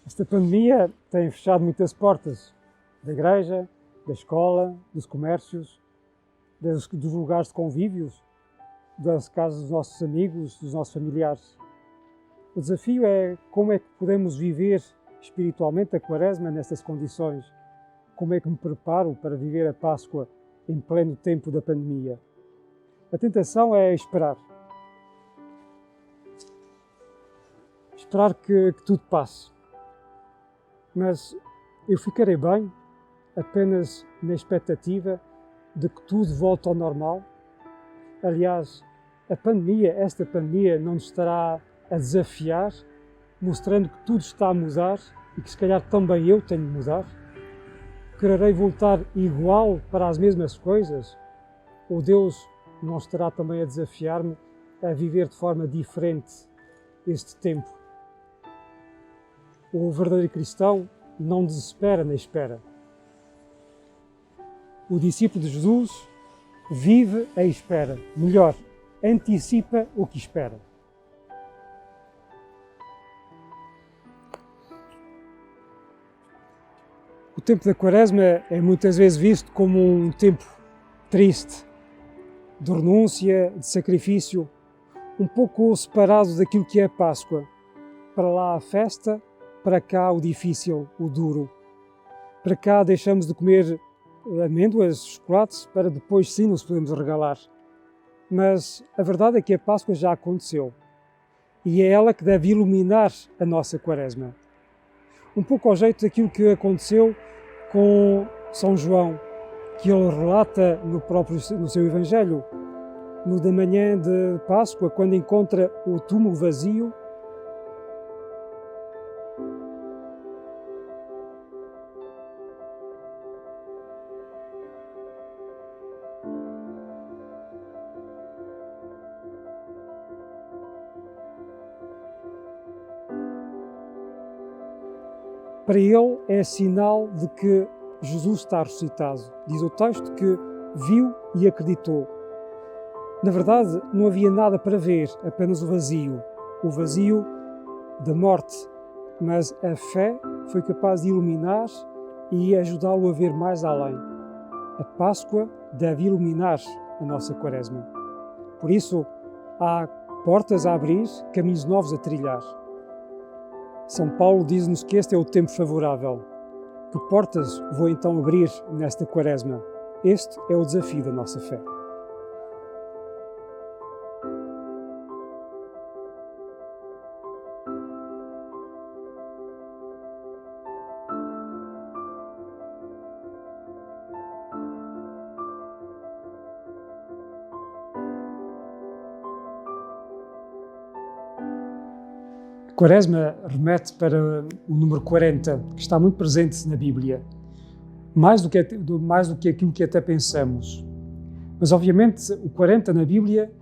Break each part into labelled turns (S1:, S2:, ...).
S1: Esta pandemia tem fechado muitas portas da igreja, da escola, dos comércios, dos lugares de convívios, das casas dos nossos amigos, dos nossos familiares. O desafio é como é que podemos viver espiritualmente a Quaresma nestas condições. Como é que me preparo para viver a Páscoa em pleno tempo da pandemia? A tentação é esperar. Esperar que tudo passe. Mas eu ficarei bem apenas na expectativa de que tudo volte ao normal? Aliás, esta pandemia não nos estará a desafiar, mostrando que tudo está a mudar e que se calhar também eu tenho de mudar? Quererei voltar igual para as mesmas coisas? Ou Deus não estará também a desafiar-me a viver de forma diferente este tempo? O verdadeiro cristão não desespera na espera. O discípulo de Jesus vive a espera. Melhor, antecipa o que espera. O tempo da Quaresma é muitas vezes visto como um tempo triste, de renúncia, de sacrifício, um pouco separado daquilo que é a Páscoa. Para lá a festa, para cá o difícil, o duro. Para cá deixamos de comer amêndoas, chocolates, para depois sim nos podemos regalar. Mas a verdade é que a Páscoa já aconteceu. E é ela que deve iluminar a nossa Quaresma. Um pouco ao jeito daquilo que aconteceu com São João, que ele relata no seu Evangelho, no da manhã de Páscoa, quando encontra o túmulo vazio. Para ele é sinal de que Jesus está ressuscitado. Diz o texto que viu e acreditou. Na verdade, não havia nada para ver, apenas o vazio da morte. Mas a fé foi capaz de iluminar e ajudá-lo a ver mais além. A Páscoa deve iluminar a nossa Quaresma. Por isso, há portas a abrir, caminhos novos a trilhar. São Paulo diz-nos que este é o tempo favorável. Que portas vou então abrir nesta Quaresma? Este é o desafio da nossa fé. Quaresma remete para o número 40, que está muito presente na Bíblia, mais do que aquilo que até pensamos. Mas, obviamente, o 40 na Bíblia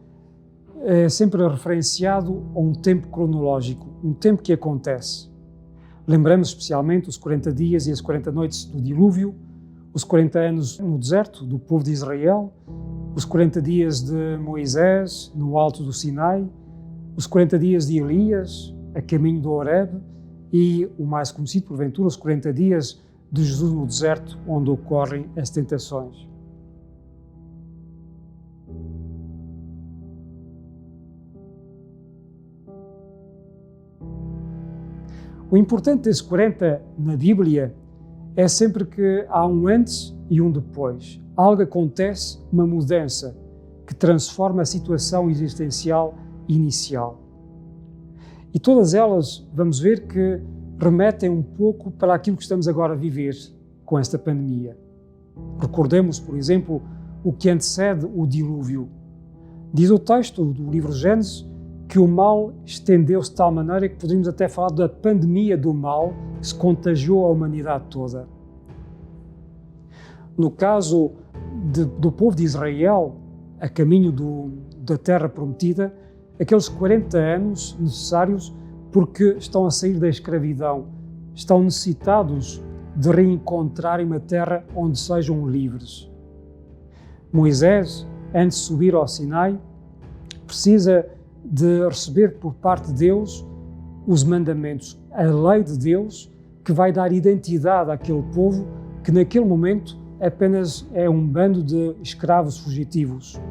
S1: é sempre referenciado a um tempo cronológico, um tempo que acontece. Lembramos especialmente os 40 dias e as 40 noites do dilúvio, os 40 anos no deserto do povo de Israel, os 40 dias de Moisés no alto do Sinai, os 40 dias de Elias a caminho do Horebe e, o mais conhecido porventura, os 40 dias de Jesus no deserto, onde ocorrem as tentações. O importante desses 40 na Bíblia é sempre que há um antes e um depois. Algo acontece, uma mudança, que transforma a situação existencial inicial. E todas elas, vamos ver que remetem um pouco para aquilo que estamos agora a viver com esta pandemia. Recordemos, por exemplo, o que antecede o dilúvio. Diz o texto do livro Gênesis que o mal estendeu-se de tal maneira que poderíamos até falar da pandemia do mal que se contagiou a humanidade toda. No caso do povo de Israel, a caminho da terra prometida, aqueles 40 anos necessários porque estão a sair da escravidão, estão necessitados de reencontrarem uma terra onde sejam livres. Moisés, antes de subir ao Sinai, precisa de receber por parte de Deus os mandamentos, a lei de Deus, que vai dar identidade àquele povo que naquele momento apenas é um bando de escravos fugitivos.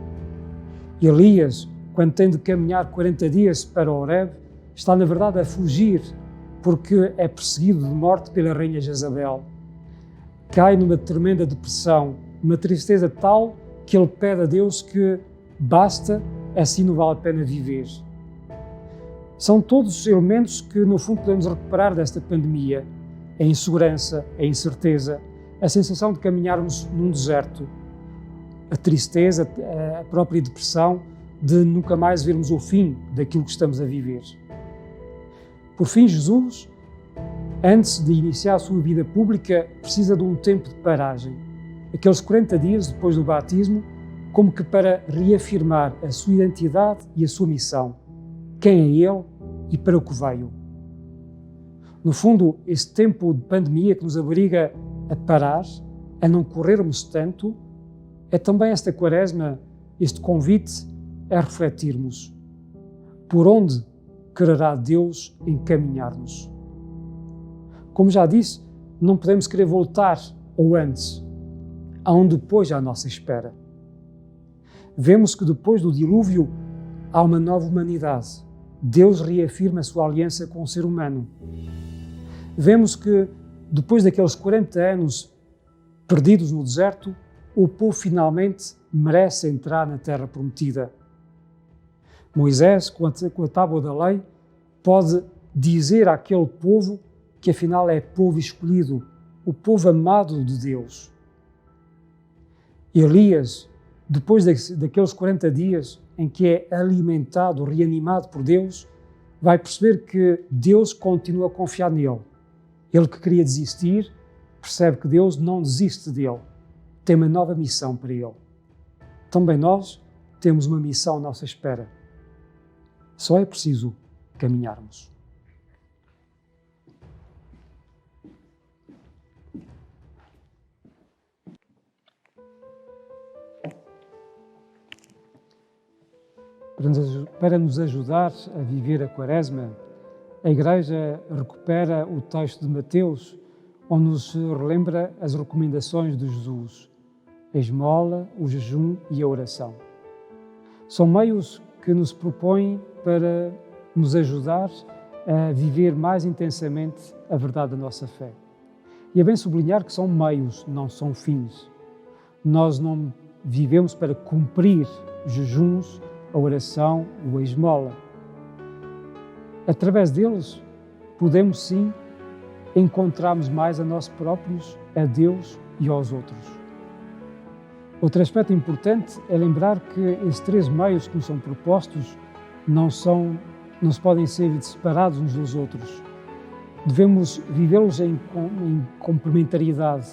S1: Elias, quando tem de caminhar 40 dias para Horeb, está na verdade a fugir porque é perseguido de morte pela rainha Jezabel. Cai numa tremenda depressão, uma tristeza tal que ele pede a Deus que basta, assim não vale a pena viver. São todos os elementos que, no fundo, podemos recuperar desta pandemia. A insegurança, a incerteza, a sensação de caminharmos num deserto, a tristeza, a própria depressão de nunca mais vermos o fim daquilo que estamos a viver. Por fim, Jesus, antes de iniciar a sua vida pública, precisa de um tempo de paragem. Aqueles 40 dias depois do batismo, como que para reafirmar a sua identidade e a sua missão. Quem é Ele e para o que veio. No fundo, esse tempo de pandemia que nos obriga a parar, a não corrermos tanto, é também esta quaresma, este convite a refletirmos por onde quererá Deus encaminhar-nos. Como já disse, não podemos querer voltar ao antes, há um depois à nossa espera. Vemos que depois do dilúvio há uma nova humanidade. Deus reafirma a sua aliança com o ser humano. Vemos que depois daqueles 40 anos perdidos no deserto, o povo finalmente merece entrar na terra prometida. Moisés, com a tábua da lei, pode dizer àquele povo que afinal é povo escolhido, o povo amado de Deus. Elias, depois daqueles 40 dias em que é alimentado, reanimado por Deus, vai perceber que Deus continua a confiar nele. Ele que queria desistir, percebe que Deus não desiste dele. Tem uma nova missão para ele. Também nós temos uma missão à nossa espera. Só é preciso caminharmos. Para nos ajudar a viver a Quaresma, a Igreja recupera o texto de Mateus, onde nos relembra as recomendações de Jesus, a esmola, o jejum e a oração. São meios que nos propõem para nos ajudar a viver mais intensamente a verdade da nossa fé. E é bem sublinhar que são meios, não são fins. Nós não vivemos para cumprir jejuns, a oração ou a esmola. Através deles, podemos sim encontrarmos mais a nós próprios, a Deus e aos outros. Outro aspecto importante é lembrar que esses três meios que nos são propostos não se podem ser separados uns dos outros. Devemos vivê-los em complementariedade.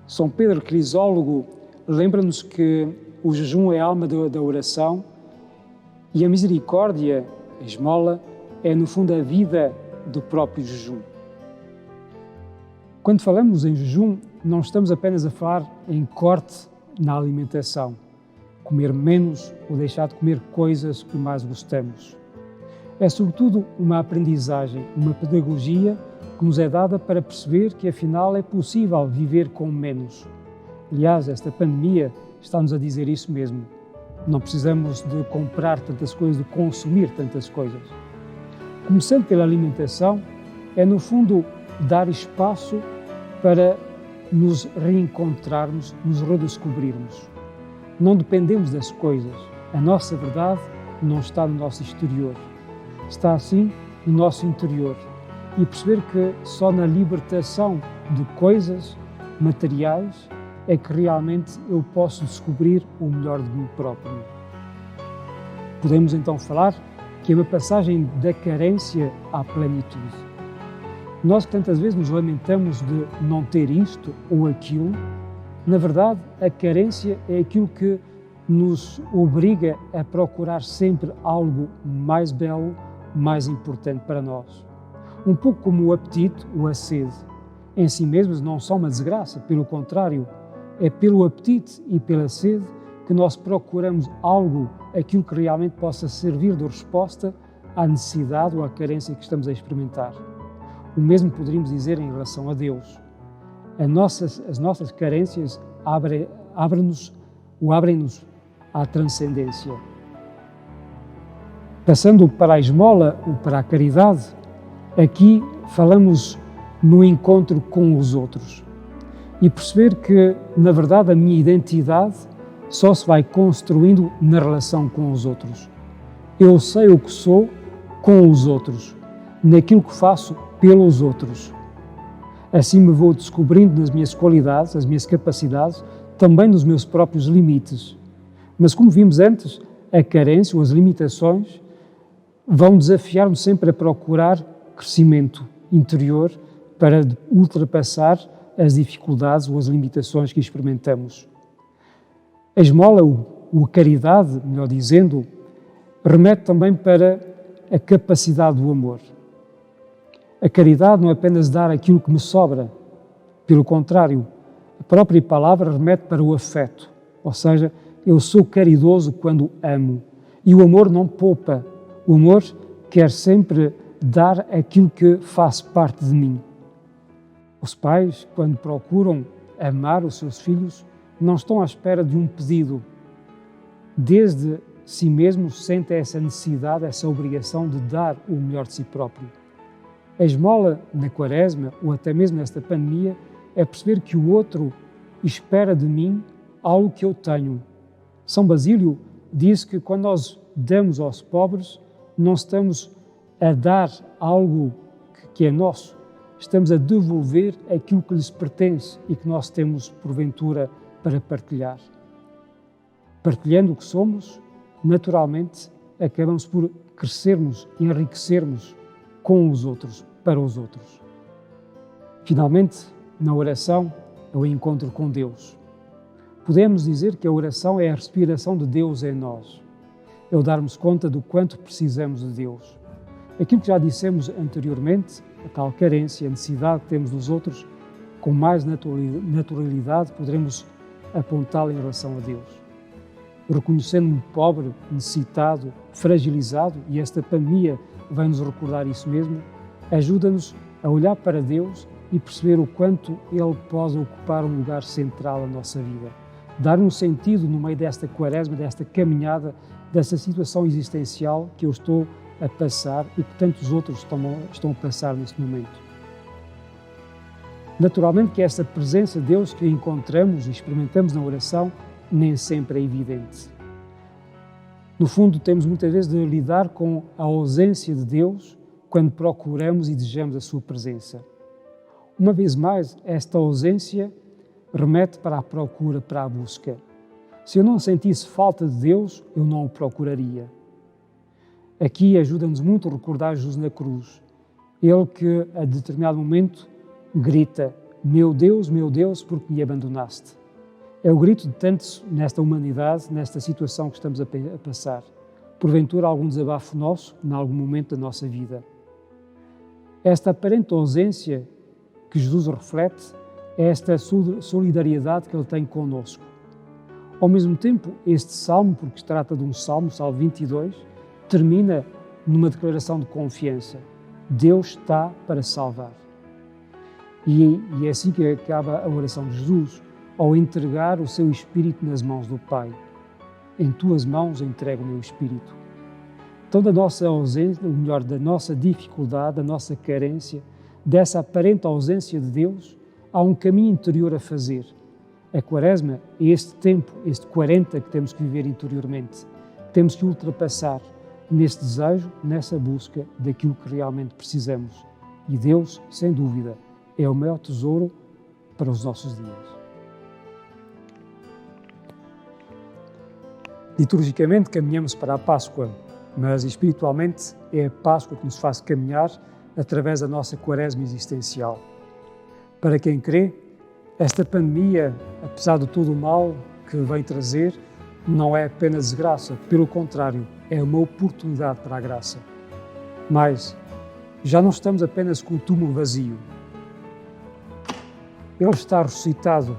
S1: São Pedro Crisólogo lembra-nos que o jejum é a alma da oração e a misericórdia, a esmola, é no fundo a vida do próprio jejum. Quando falamos em jejum, não estamos apenas a falar em corte na alimentação, comer menos ou deixar de comer coisas que mais gostamos. É sobretudo uma aprendizagem, uma pedagogia que nos é dada para perceber que afinal é possível viver com menos. Aliás, esta pandemia está-nos a dizer isso mesmo. Não precisamos de comprar tantas coisas, de consumir tantas coisas. Começando pela alimentação, é no fundo dar espaço para nos reencontrarmos, nos redescobrirmos. Não dependemos das coisas. A nossa verdade não está no nosso exterior. Está, assim, no nosso interior. E perceber que só na libertação de coisas materiais é que realmente eu posso descobrir o melhor de mim próprio. Podemos então falar que é uma passagem da carência à plenitude. Nós que tantas vezes nos lamentamos de não ter isto ou aquilo, na verdade a carência é aquilo que nos obriga a procurar sempre algo mais belo, mais importante para nós. Um pouco como o apetite ou a sede. Em si mesmos não são uma desgraça, pelo contrário, é pelo apetite e pela sede que nós procuramos algo, aquilo que realmente possa servir de resposta à necessidade ou à carência que estamos a experimentar. O mesmo poderíamos dizer em relação a Deus. As nossas carências abrem-nos à transcendência. Passando para a esmola ou para a caridade, aqui falamos no encontro com os outros e perceber que, na verdade, a minha identidade só se vai construindo na relação com os outros. Eu sei o que sou com os outros, naquilo que faço pelos outros. Assim me vou descobrindo nas minhas qualidades, as minhas capacidades, também nos meus próprios limites. Mas como vimos antes, a carência ou as limitações vão desafiar-me sempre a procurar crescimento interior para ultrapassar as dificuldades ou as limitações que experimentamos. A esmola, ou a caridade, melhor dizendo, remete também para a capacidade do amor. A caridade não é apenas dar aquilo que me sobra, pelo contrário, a própria palavra remete para o afeto, ou seja, eu sou caridoso quando amo. E o amor não poupa, o amor quer sempre dar aquilo que faz parte de mim. Os pais, quando procuram amar os seus filhos, não estão à espera de um pedido. Desde si mesmos sentem essa necessidade, essa obrigação de dar o melhor de si próprio. A esmola na Quaresma, ou até mesmo nesta pandemia, é perceber que o outro espera de mim algo que eu tenho. São Basílio diz que quando nós damos aos pobres, não estamos a dar algo que é nosso, estamos a devolver aquilo que lhes pertence e que nós temos, porventura, para partilhar. Partilhando o que somos, naturalmente, acabamos por crescermos e enriquecermos com os outros, para os outros. Finalmente, na oração, é o encontro com Deus. Podemos dizer que a oração é a respiração de Deus em nós. É o darmos conta do quanto precisamos de Deus. Aquilo que já dissemos anteriormente, a tal carência, a necessidade que temos dos outros, com mais naturalidade poderemos apontá-la em relação a Deus. Reconhecendo-me pobre, necessitado, fragilizado, e esta pandemia vai nos recordar isso mesmo, ajuda-nos a olhar para Deus e perceber o quanto Ele pode ocupar um lugar central na nossa vida. Dar um sentido no meio desta quaresma, desta caminhada, dessa situação existencial que eu estou a passar e que tantos outros estão a passar neste momento. Naturalmente que esta presença de Deus que encontramos e experimentamos na oração nem sempre é evidente. No fundo, temos muitas vezes de lidar com a ausência de Deus quando procuramos e desejamos a sua presença. Uma vez mais, esta ausência remete para a procura, para a busca. Se eu não sentisse falta de Deus, eu não o procuraria. Aqui ajuda-nos muito a recordar Jesus na cruz. Ele que, a determinado momento, grita: meu Deus, por que me abandonaste? É o grito de tantos nesta humanidade, nesta situação que estamos a passar. Porventura, algum desabafo nosso, em algum momento da nossa vida. Esta aparente ausência que Jesus reflete é esta solidariedade que Ele tem conosco. Ao mesmo tempo, este salmo, porque se trata de um salmo, o Salmo 22, termina numa declaração de confiança. Deus está para salvar. E é assim que acaba a oração de Jesus, ao entregar o seu Espírito nas mãos do Pai. Em tuas mãos entrego o meu Espírito. Então, da nossa ausência, ou melhor, da nossa dificuldade, da nossa carência, dessa aparente ausência de Deus, há um caminho interior a fazer. A Quaresma é este tempo, este 40 que temos que viver interiormente. Temos que ultrapassar nesse desejo, nessa busca daquilo que realmente precisamos. E Deus, sem dúvida, é o maior tesouro para os nossos dias. Liturgicamente caminhamos para a Páscoa, mas espiritualmente é a Páscoa que nos faz caminhar através da nossa quaresma existencial. Para quem crê, esta pandemia, apesar de todo o mal que vem trazer, não é apenas desgraça, pelo contrário, é uma oportunidade para a graça. Mas já não estamos apenas com o túmulo vazio. Ele está ressuscitado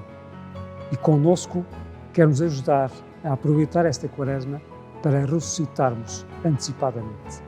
S1: e conosco quer nos ajudar a aproveitar esta quaresma para ressuscitarmos antecipadamente.